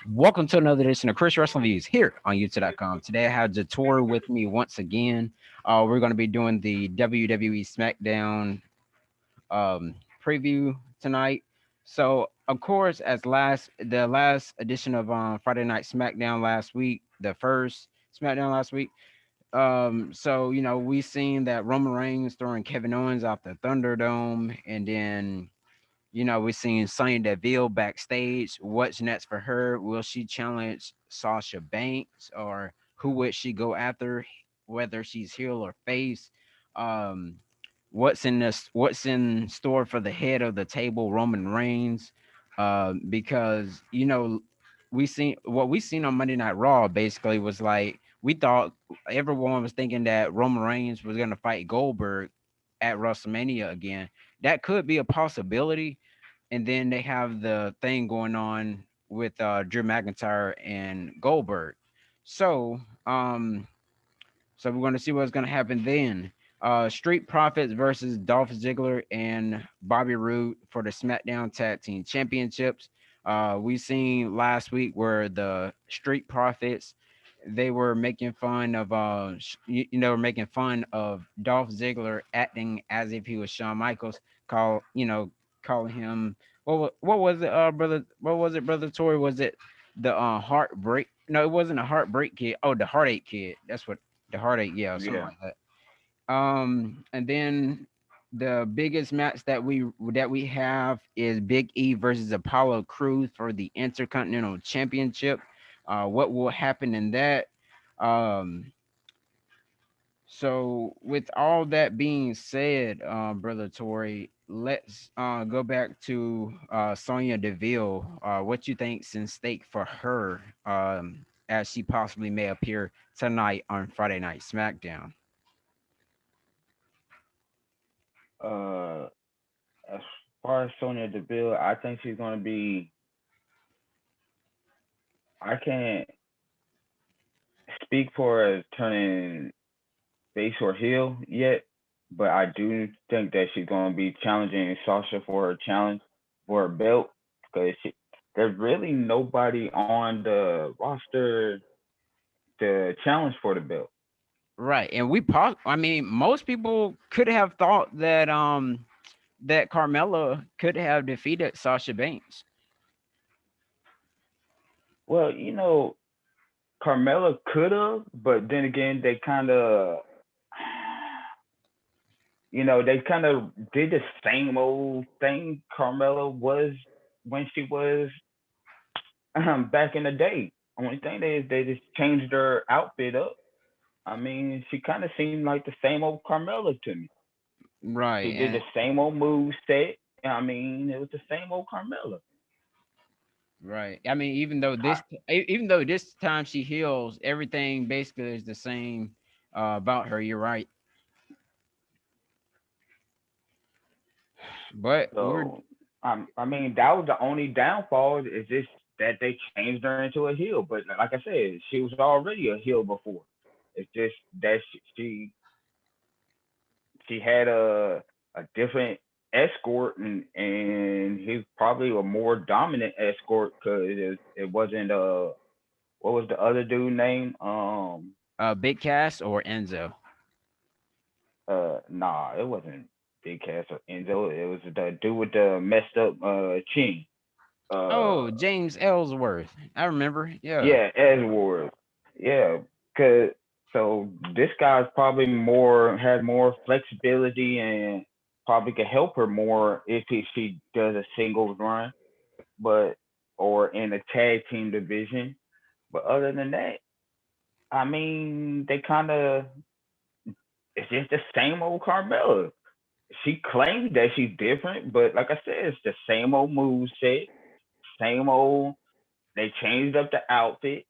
Welcome to another edition of Chris Wrestling Views here on YouTube.com. Today I have Jator with me once again. We're going to be doing the WWE Smackdown preview tonight. So, of course, as the last edition of Friday Night Smackdown last week, the first Smackdown last week. We seen that Roman Reigns throwing Kevin Owens out the Thunderdome, and then we're seeing Sonya Deville backstage. What's next for her? Will she challenge Sasha Banks, or who would she go after? Whether she's heel or face. Um, what's in store for the head of the table, Roman Reigns? Because we seen on Monday Night Raw basically was like we thought everyone was thinking that Roman Reigns was gonna fight Goldberg at WrestleMania again. That could be a possibility, and then they have the thing going on with Drew McIntyre and Goldberg. So, um, so we're going to see what's going to happen then. Street Profits versus Dolph Ziggler and Bobby Roode for the SmackDown Tag Team Championships. We seen last week where the Street Profits they were making fun of making fun of Dolph Ziggler acting as if he was Shawn Michaels, calling him what was it, brother? What was it, brother Tori? Was it the heartbreak? No, it wasn't a heartbreak kid. Oh, the heartache kid. That's what the heartache, yeah, something Yeah. like that. And then the biggest match that we have is Big E versus Apollo Cruz for the Intercontinental Championship. What will happen in that? Um, so with all that being said, brother Tori, let's go back to Sonia Deville. What you think's in stake for her as she possibly may appear tonight on Friday Night SmackDown? Uh, as far as Sonya Deville, I think she's gonna be. I can't speak for her as turning face or heel yet, but I do think that she's gonna be challenging Sasha for her challenge for her belt because there's really nobody on the roster to challenge for the belt. Right, and I mean, most people could have thought that Carmella could have defeated Sasha Banks. Well, Carmella could have, but then again, they kind of they kind of did the same old thing Carmella was when she was back in the day. Only thing is they just changed her outfit up. I mean, she kind of seemed like the same old Carmella to me. She Right, did the and same old move set. I mean, it was the same old Carmella. right. I mean, I, even though this time she heals, everything basically is the same about her. You're right, but we're I mean, that was the only downfall is just that they changed her into a heel. But like I said, she was already a heel before. It's just that she had a different escort and he's probably a more dominant escort because it wasn't what was the other dude name Big Cass or Enzo. nah, it wasn't Big Cass or Enzo. It was the dude with the messed up chin. Oh, uh James Ellsworth. I remember. Yeah. yeah, Edward. Yeah, cause so this guy's probably more has more flexibility and probably could help her more if she does a singles run, but or in a tag team division. But other than that, I mean, they kind of it's just the same old Carmella. She claims that she's different, but like I said, it's the same old move set, same old. They changed up the outfit.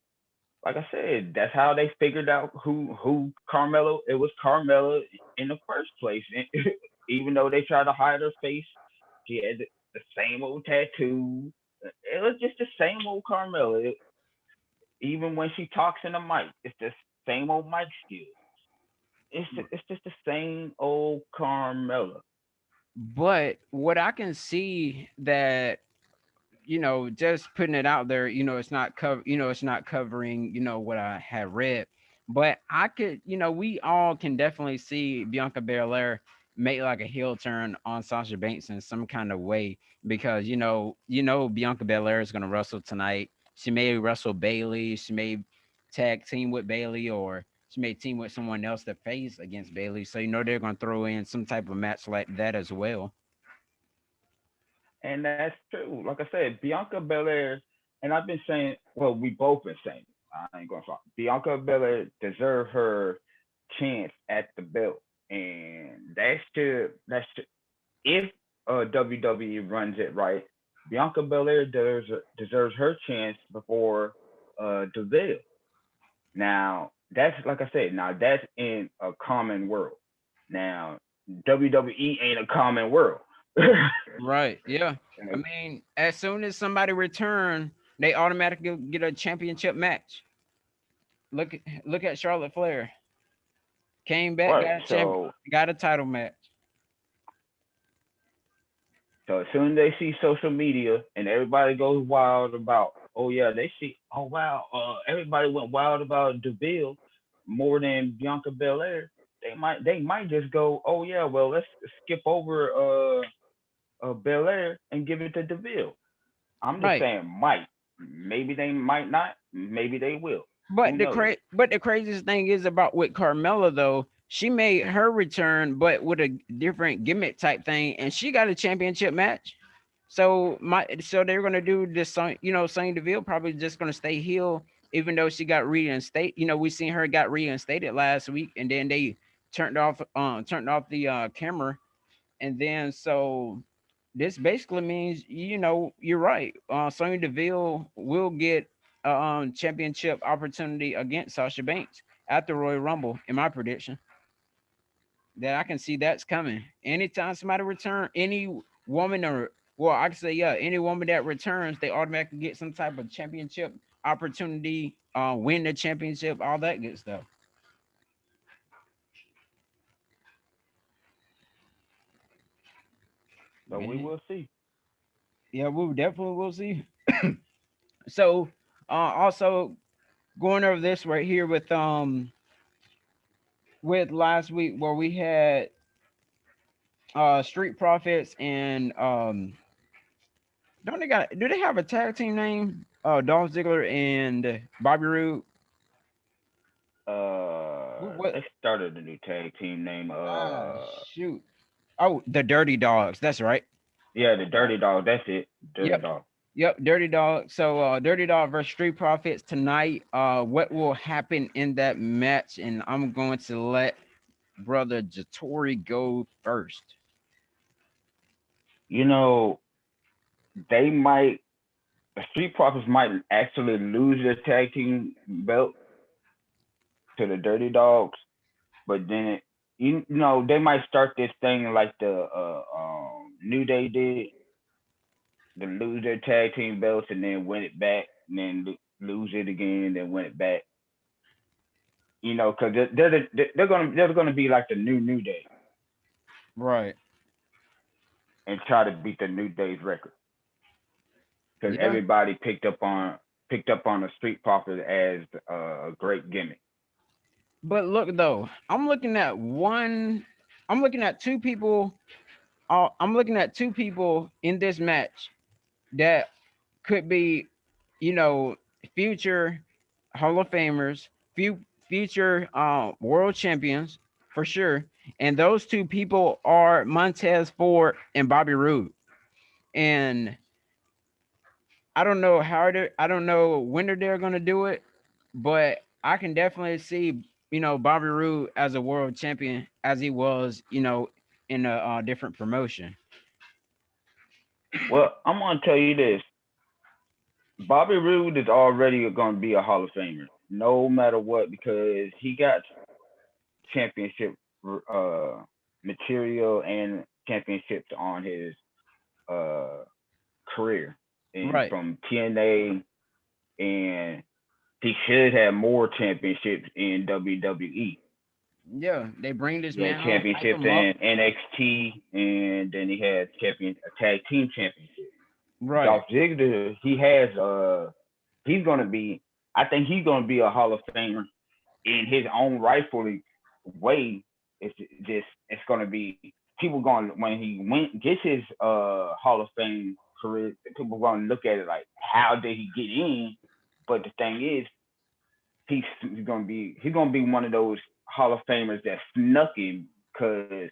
Like I said, that's how they figured out who Carmelo. It was Carmella in the first place. Even though they tried to hide her face, she had the same old tattoo. It was just the same old Carmella. Even when she talks in the mic, it's the same old mic skills. It's just the same old Carmella. But what I can see that just putting it out there, it's not it's not covering, what I had read. But I could, we all can definitely see Bianca Belair make like a heel turn on Sasha Banks in some kind of way because Bianca Belair is gonna wrestle tonight. She may wrestle Bailey, she may tag team with Bailey, or she may team with someone else to face against Bailey. So they're gonna throw in some type of match like that as well. And that's true. Like I said, Bianca Belair, and I've been saying, well, we both been saying, I ain't gonna talk. Bianca Belair deserve her chance at the belt, and that should if WWE runs it right, Bianca Belair deserves her chance before Deville. Now that's like I said. Now that's in a common world. Now WWE ain't a common world. Right. Yeah. I mean, as soon as somebody return, they automatically get a championship match. Look at Charlotte Flair. Came back, Right. got a title match. So as soon as they see social media and everybody goes wild about, oh yeah, they see, oh wow, everybody went wild about Deville more than Bianca Belair. They might just go, oh yeah, well let's skip over Belair and give it to Deville. I'm just Right. saying might. Maybe they might not. Maybe they will. Who knows? But the craziest thing is about with Carmella though, she made her return, but with a different gimmick type thing, and she got a championship match. So they're gonna do this song, Sonya Deville probably just gonna stay heel, even though she got reinstated. We seen her got reinstated last week, and then they turned off the camera, and then so this basically means, you're right. Sonya Deville will get a championship opportunity against Sasha Banks at the Royal Rumble, in my prediction. That I can see that's coming. Anytime somebody return, any woman or well, I can say yeah, any woman that returns, they automatically get some type of championship opportunity, win the championship, all that good stuff. So we Man, will see. yeah, we definitely will see. So, also going over this right here with last week where we had Street Profits and don't they got do they have a tag team name? Dolph Ziggler and Bobby Roode. What? They started a new tag team name. Shoot. Oh, the Dirty Dogs. That's right. Yeah, the Dirty Dog. That's it. Dirty Yep. Dog. Yep, Dirty Dog. So Dirty Dog versus Street Profits tonight. What will happen in that match? And I'm going to let brother Jatori go first. You know, they might. The Street Profits might actually lose their tag team belt to the Dirty Dogs, but then they might start this thing like the New Day did, to lose their tag team belts and then win it back, and then lose it again, then win it back. Because they're gonna be like the New Day Right. and try to beat the New Day's record because Yeah. everybody picked up on the Street Profits as a great gimmick. But look though, I'm looking at two people. I'm looking at two people in this match that could be, you know, future Hall of Famers, future world champions for sure. And those two people are Montez Ford and Bobby Roode. And I don't know when they're gonna do it, but I can definitely see, Bobby Roode as a world champion as he was, in a different promotion. Well, I'm gonna tell you this: Bobby Roode is already going to be a Hall of Famer, no matter what, because he got championship uh, material and championships on his uh, career, and Right. from TNA, and he should have more championships in WWE. Yeah, they bring this He had man home, hype championships him up. in NXT, and then he had a tag team championship. Right. Dolph Ziggler, he's gonna be. I think he's gonna be a Hall of Famer in his own rightfully way. It's gonna be people going when he gets his Hall of Fame career. People gonna look at it like, how did he get in? But the thing is, he's gonna be one of those Hall of Famers that snuck in because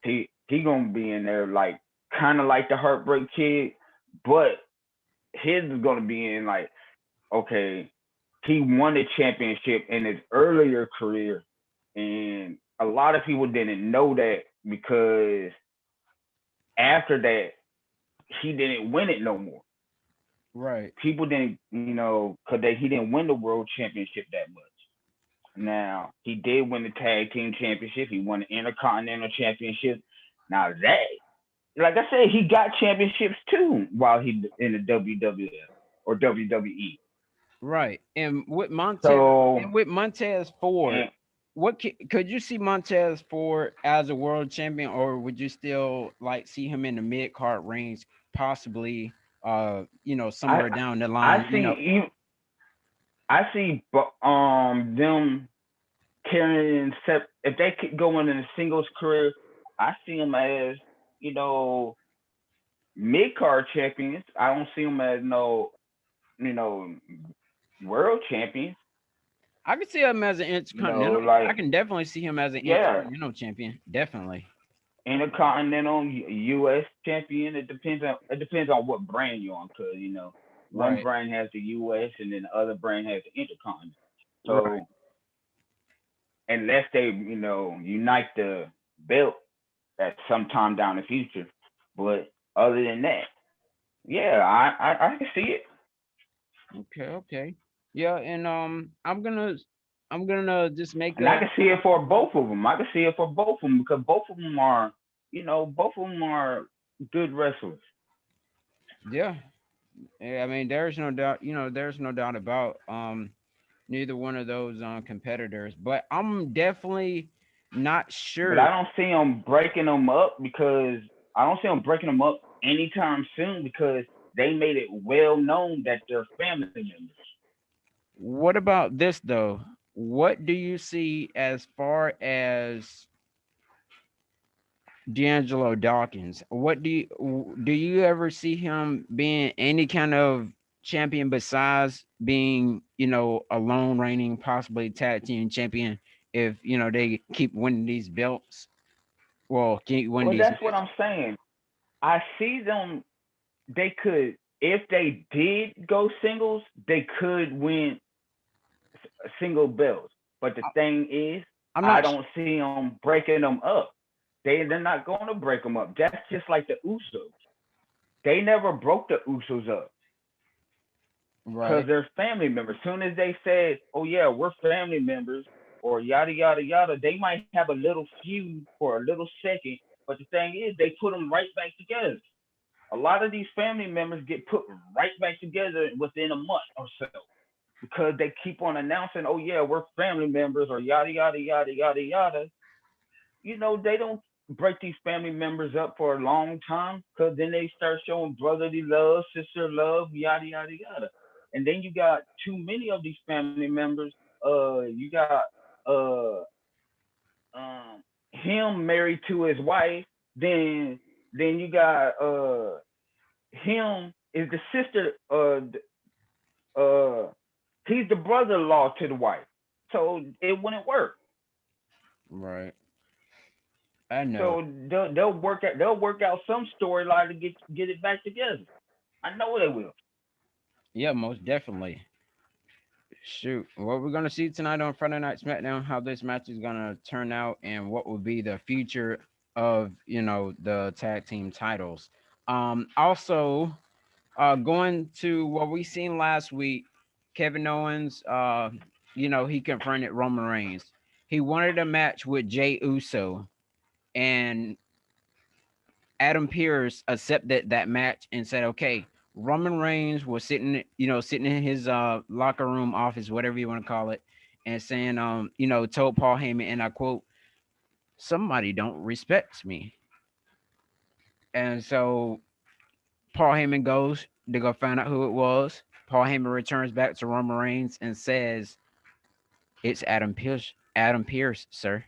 he gonna be in there like kind of like the Heartbreak Kid, but his is gonna be in like, okay, he won a championship in his earlier career, and a lot of people didn't know that because after that he didn't win it no more. Right. People didn't, because he didn't win the world championship that much. Now he did win the tag team championship. He won the Intercontinental Championship. Now that, like I said, he got championships too while he in the WWF or WWE. Right. So, And with Montez Ford, and could you see Montez Ford as a world champion, or would you still like see him in the mid card range, possibly I somewhere down the I line, see them carrying if they keep going in a singles career, I see them as, you know mid card champions. I don't see them as no, you know world champions. I could see him as an intercontinental. I Like, can definitely see him as an yeah, intercontinental champion. Definitely. Intercontinental U.S. champion. It depends on what brand you're on, because one Right. brand has the U.S. and then the other brand has the Intercontinental. Right. So unless they unite the belt at some time down the future, but other than that, yeah, I can see it, Okay. Okay. Yeah, and I'm gonna just make and I a can see it for both of them. I can see it for both of them because both of them are good wrestlers. yeah. Yeah, I mean, there's no doubt. There's no doubt about neither one of those competitors. But I'm definitely not But sure. I don't see them breaking them up because I don't see them breaking them up anytime soon because they made it well known that they're family members. What about this though? What do you see as far as D'Angelo Dawkins? Do you ever see him being any kind of champion besides being, a lone reigning, possibly tag team champion if they keep winning these belts? Well, keep winning Well, these that's what matches. I'm saying. I see them. They could, if they did go singles, they could win single belts. But the I- thing is, I'm I not. don't see them breaking them up. They're not going to break them up. That's just like the Usos. They never broke the Usos up because Right. they're family members. Soon as they said, "Oh yeah, we're family members," or yada yada yada, they might have a little feud for a little second. But the thing is, they put them right back together. A lot of these family members get put right back together within a month or so because they keep on announcing, "Oh yeah, we're family members," or yada yada yada yada yada. They don't break these family members up for a long time because then they start showing brotherly love, sister love, yada yada yada. And then you got too many of these family members. You got uh him married to his wife. Then you got him is the sister. Uh, he's the brother-in-law to the wife, so it wouldn't work. Right. I know. So they'll work out some storyline to get it back together. I know they will. Yeah, most definitely. Shoot, what we're gonna see tonight on Friday Night SmackDown, how this match is gonna turn out, and what will be the future of the tag team titles. Also, going to what we seen last week, Kevin Owens, he confronted Roman Reigns. He wanted a match with Jay Uso, and Adam Pearce accepted that match and said, "Okay." Roman Reigns was sitting in his locker room office, whatever you want to call it, and saying, told Paul Heyman, and I quote, "Somebody don't respect me." And so Paul Heyman goes to go find out who it was. Paul Heyman returns back to Roman Reigns and says, "It's Adam Pierce, Adam Pierce, sir."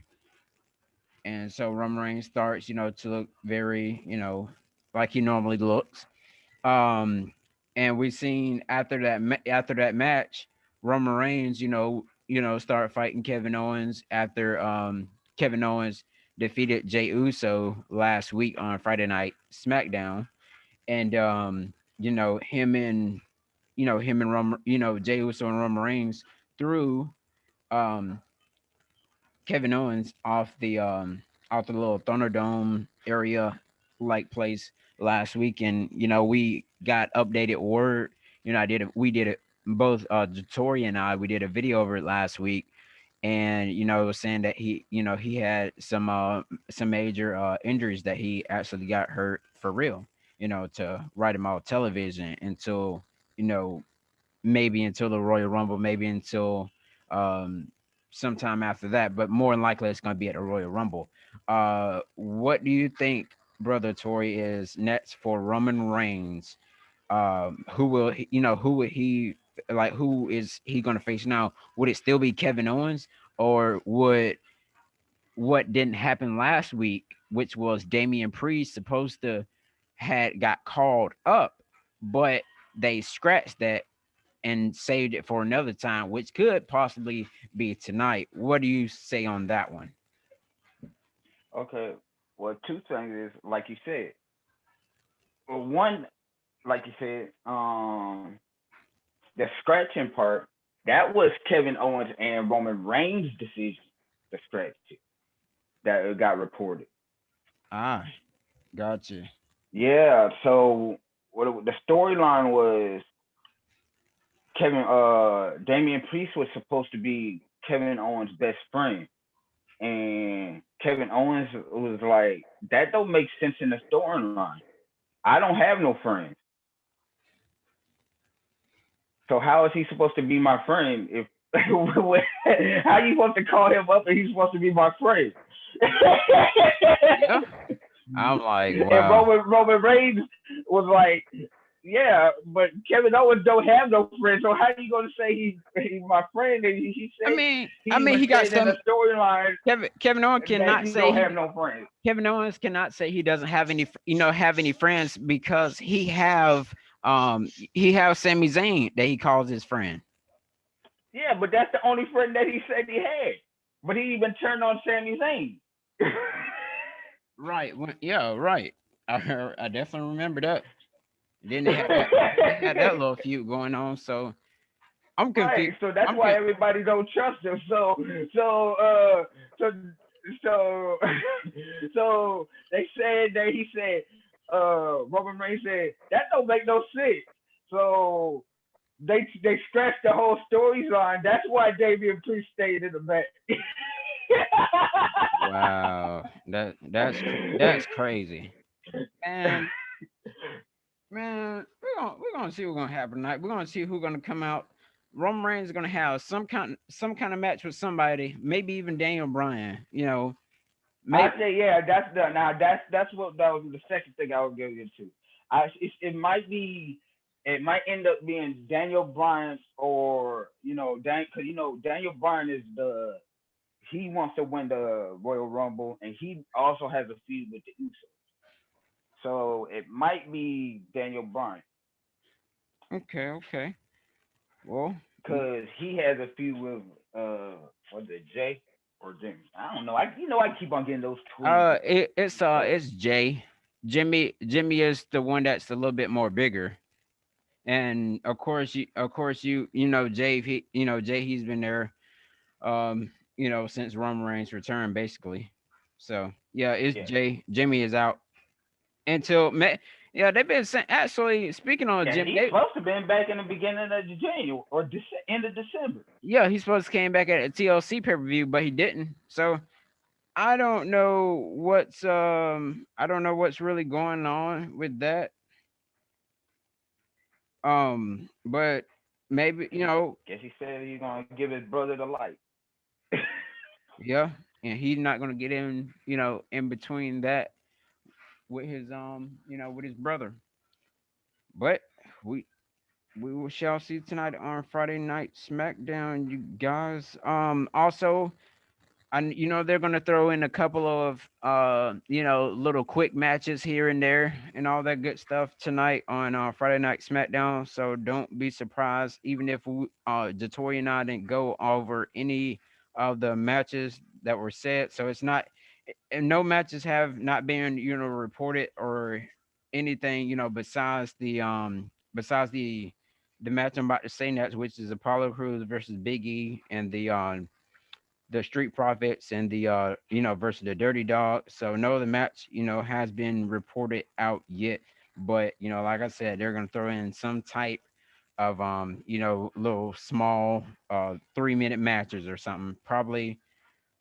And so Roman Reigns starts, to look very, like he normally looks. Um, and we seen after that match, Roman Reigns, start fighting Kevin Owens after Kevin Owens defeated Jey Uso last week on Friday Night Smackdown, and him and Roman, Jey Uso and Roman Reigns threw um Kevin Owens off the little Thunderdome area like place last week, and we got updated word. We did it both. Tori and I, we did a video over it last week, and it was saying that he had some major injuries, that he actually got hurt for real. To write him off television until you know maybe until the Royal Rumble, maybe until um, sometime after that, but more than likely it's going to be at the Royal Rumble. What do you think, brother Tori, is next for Roman Reigns? Who will who would he like? Who is he going to face now? Would it still be Kevin Owens, or would what didn't happen last week, which was Damian Priest supposed to had got called up, but they scratched that and saved it for another time, which could possibly be tonight. What do you say on that one? Okay. Well, two things is like you said. Well, one, like you said, the scratching part that was Kevin Owens and Roman Reigns' decision to scratch it. That it got reported. Ah, gotcha. Yeah. So what the storyline was, Damian Priest was supposed to be Kevin Owens' best friend, and Kevin Owens was like, that don't make sense in the storyline. I don't have no friends. So how is he supposed to be my friend if how you supposed to call him up and he's supposed to be my friend? Yeah, I'm like, And wow. Roman Reigns was like, yeah, but Kevin Owens don't have no friends. So how you gonna say he's my friend? And he I said mean, he I even mean, he got said in the some. storyline Kevin Owens that cannot he say don't have he. no friends. Kevin Owens cannot say he doesn't have any, have any friends, because he have Sami Zayn that he calls his friend. Yeah, but that's the only friend that he said he had. But he even turned on Sami Zayn. Right. Yeah. Right. I definitely remember that. Then they had that little feud going on. So I'm Right. confused. So that's I'm why con- everybody don't trust him. So so they said that he said Roman Reigns said that don't make no sense. So they scratched the whole storyline. That's why Damian Priest stayed in the match. Wow, that's crazy, man. Man, we're gonna see what's gonna happen tonight. We're gonna see who's gonna come out. Roman Reigns is gonna have some kind of match with somebody, maybe even Daniel Bryan. I Maybe. say yeah, that's what that was the second thing I would give you to. It might be it might end up being Daniel Bryan or because Daniel Bryan is the he wants to win the Royal Rumble and he also has a feud with the Usos. So it might be Daniel Bryan Okay, okay. Well, because he has a feud with was it Jay or Jimmy? I don't know. I keep on getting those tweets it's mixed up. it's Jay. Jimmy is the one that's a little bit more bigger. And of course, Jay, Jay, he's been there, since Roman Reigns' return, basically. So yeah, it's Yeah. Jay. Jimmy is out until yeah, they've been saying, actually, speaking on Yeah, Jimmy. he's supposed to been back in the beginning of January or end of December. Yeah, he's supposed to came back at a TLC pay-per-view, but he didn't. So I don't know what's really going on with that. But maybe, Guess he said he's gonna give his brother the light. yeah, and he's not gonna get in, in between that with his with his brother. But we we shall see tonight on Friday Night SmackDown, you guys. Also, and they're gonna throw in a couple of little quick matches here and there and all that good stuff tonight on Friday Night SmackDown. So don't be surprised, even if Jatoya and I didn't go over any of the matches that were said. So it's not, and no matches have not been reported or anything besides the match I'm about to say next, which is Apollo Cruz versus Biggie and the Street Profits and the versus the Dirty Dog. So no other match has been reported out yet, but like I said, they're gonna throw in some type of little small 3-minute matches or something, probably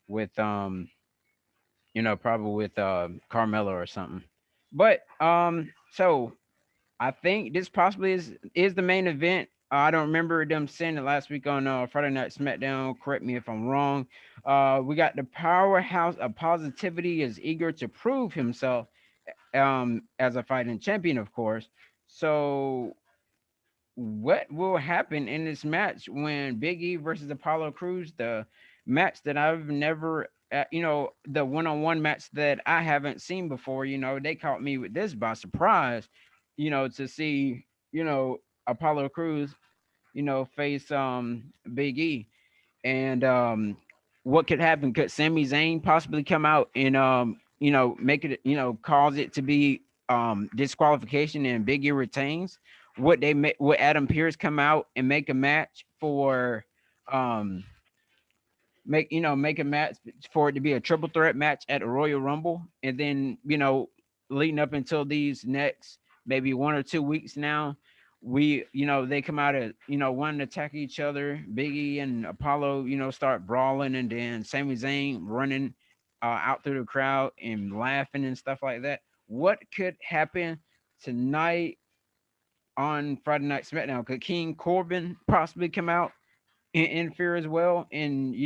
with Carmelo or something. But so I think this possibly is the main event. I don't remember them saying it last week on Friday Night SmackDown. Correct me if I'm wrong. We got the powerhouse of positivity is eager to prove himself as a fighting champion, of course. So what will happen in this match when Big E versus Apollo Cruz, the match that I've never, the one-on-one match that I haven't seen before. They caught me with this by surprise. To see Apollo Cruz, face Big E, and what could happen? Could Sami Zayn possibly come out and make it, cause it to be disqualification and Big E retains? Would Adam Pierce come out and make a match for um make a match for it to be a triple threat match at a Royal Rumble, and then leading up until these next maybe 1 or 2 weeks now, they come out at wanting to attack each other. Biggie and Apollo start brawling, and then Sami Zayn running out through the crowd and laughing and stuff like that. What could happen tonight on Friday Night SmackDown? Could King Corbin possibly come out and interfere as well? And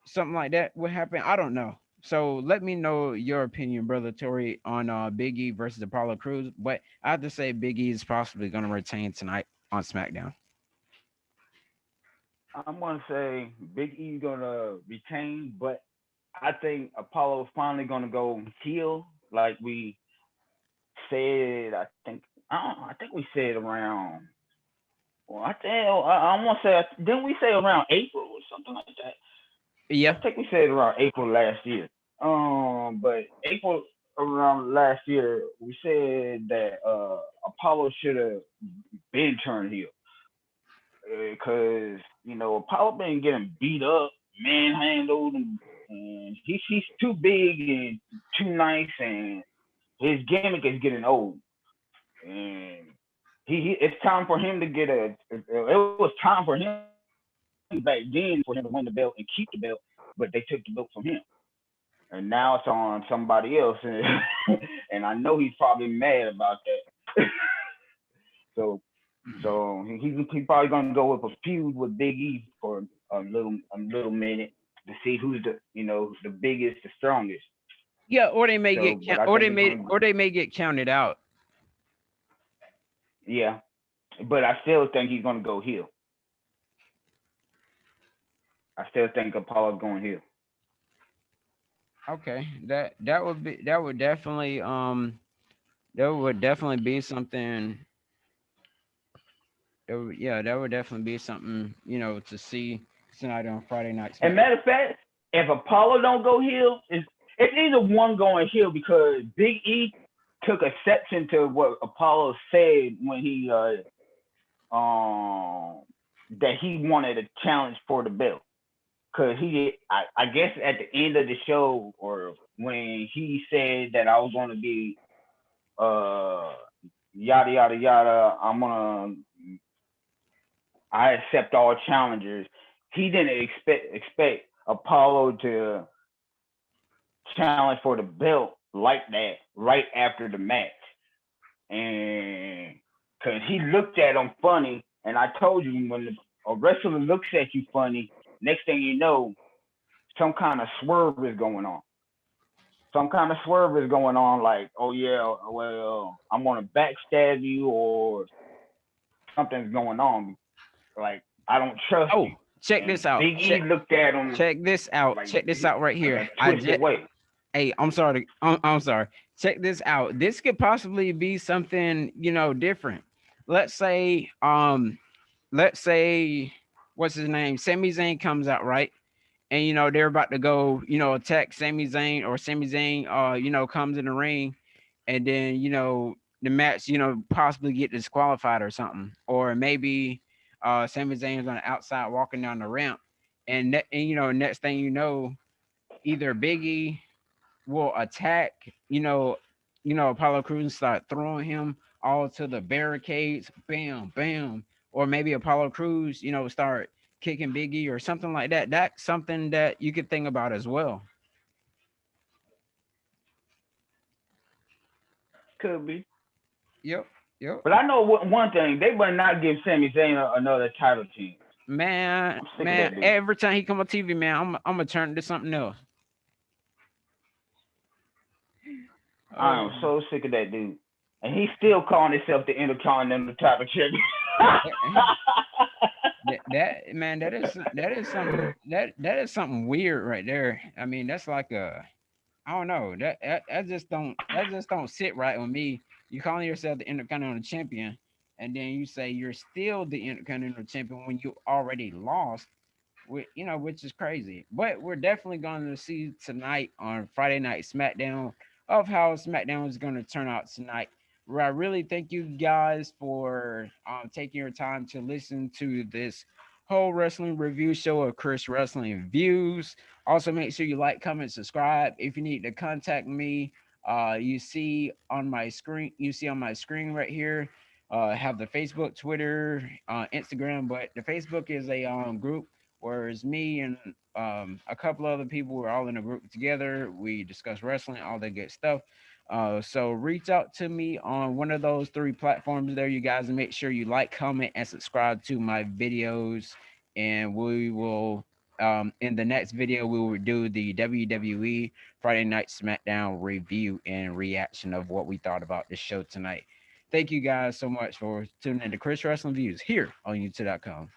something like that would happen. I don't know. So let me know your opinion, brother Tori, on Big E versus Apollo Cruz. But I have to say Big E is possibly going to retain tonight on SmackDown. I'm gonna say Big E's gonna retain, but I think Apollo's finally gonna go heel, like we said. I think we said around. Well, I want to say, didn't we say around April or something like that? I Yeah. think we said around April last year. But April around last year, we said that Apollo should have been turned heel because Apollo been getting beat up, manhandled, and he's too big and too nice, and his gimmick is getting old, and it's time for him to get a. It was time for him back then for him to win the belt and keep the belt, but they took the belt from him, and now it's on somebody else, and and I know he's probably mad about that. so he's probably gonna go with a feud with Big E for a little minute to see who's the biggest, the strongest. Yeah, or they may So, get but I or think it's gonna they may get counted out. yeah, but I still think he's gonna go heel. I still think Apollo's going heel. Okay, that would definitely be something. That would definitely be something to see tonight on Friday Night And SmackDown. matter of fact, if Apollo don't go heel, it's either one going heel because Big E took exception to what Apollo said when he that he wanted a challenge for the belt. Cause I guess at the end of the show or when he said that I was going to be uh yada yada yada, I accept all challengers. He didn't expect Apollo to challenge for the belt like that right after the match, and because he looked at him funny, and I told you when a wrestler looks at you funny, next thing you know, some kind of swerve is going on. some kind of swerve is going on, like, oh yeah, well, I'm gonna backstab you or something's going on. Like, I don't trust Oh, you. check this And out. Big E looked at him Check this out. like Check this out right like here. a twisted way. Hey, I'm sorry. I'm sorry. Check this out. This could possibly be something, different. Let's say, let's say, what's his name? Sami Zayn comes out, right? And they're about to go, attack Sami Zayn, or Sami Zayn, comes in the ring, and then the match, possibly get disqualified or something, or maybe Sami Zayn's on the outside walking down the ramp, and next thing you know, either Biggie will attack, Apollo Cruz and start throwing him all to the barricades, bam, bam, or maybe Apollo Cruz, start kicking Biggie or something like that. That's something that you could think about as well. Could be. Yep, yep. But I know one thing, they better not give Sami Zayn another title chance. Man, I'm sick of man, that dude. every time he come on TV, man, I'm gonna turn to something else. I am Oh, so sick of that dude. And he's still calling himself the Intercontinental title champion. that man, that is something that is something weird right there. I mean, that's like I don't know. That just don't sit right with me. You calling yourself the Intercontinental Champion, and then you say you're still the Intercontinental Champion when you already lost, which is crazy. But we're definitely going to see tonight on Friday Night SmackDown of how SmackDown is going to turn out tonight. Where I really thank you guys for taking your time to listen to this whole wrestling review show of Chris Wrestling Views. Also, make sure you like, comment, subscribe. If you need to contact me, you see on my screen right here. Have the Facebook, Twitter, Instagram, but the Facebook is a group, whereas me and a couple other people were all in a group together. We discuss wrestling, all that good stuff. So reach out to me on one of those three platforms there, you guys, and make sure you like, comment, and subscribe to my videos. And we will, in the next video, we will do the WWE Friday Night SmackDown review and reaction of what we thought about the show tonight. Thank you guys so much for tuning in to Chris Wrestling Views here on YouTube.com.